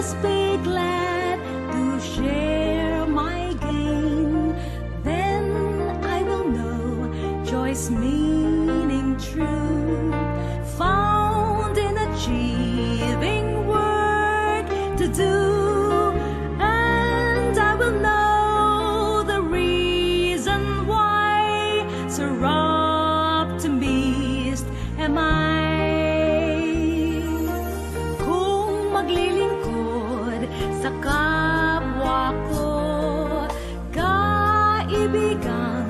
always be glad to share my gain. Then I will know joy's meaning true, found in achieving work to do. And I will know the reason why, so optimist am I. Kung maglilingkod sa kapwa ko, kaibigan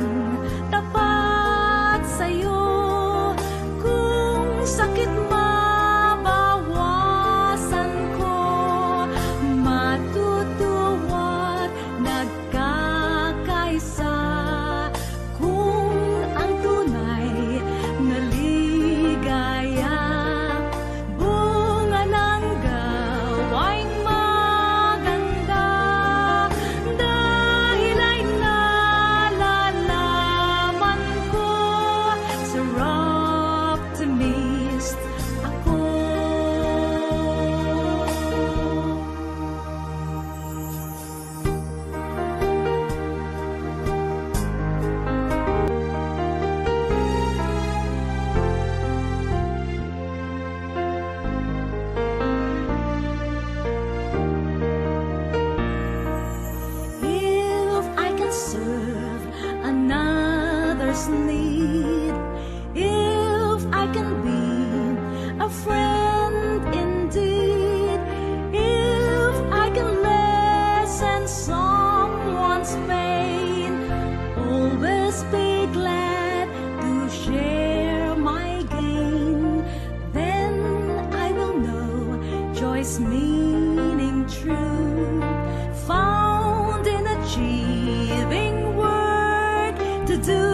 tapat sa'yo. Kung sakit mabawasan ko, matutuwa't nagkakaisa. Kung ang tunay na ligaya, bunga ng gawaing maganda, dahil ay nalalaman ko, Sir Optimist ako. If I can serve another's need, if I can be a friend indeed, if I can lessen someone's pain, always be glad to share my gain. Then I will know joy's meaning true, found in achieving work to do.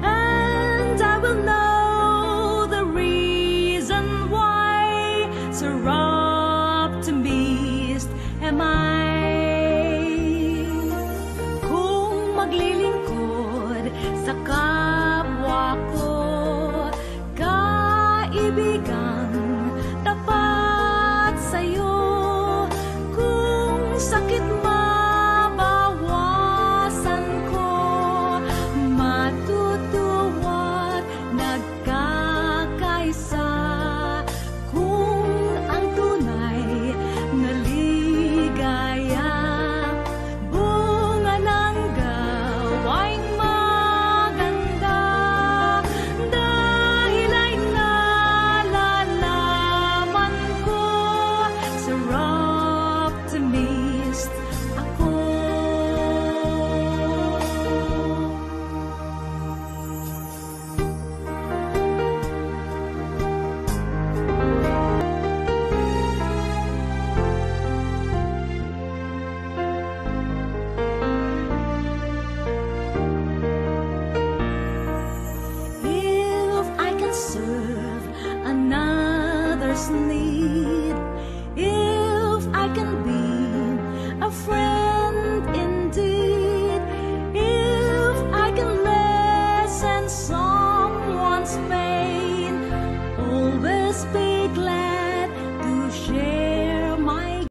And I will know the reason why, so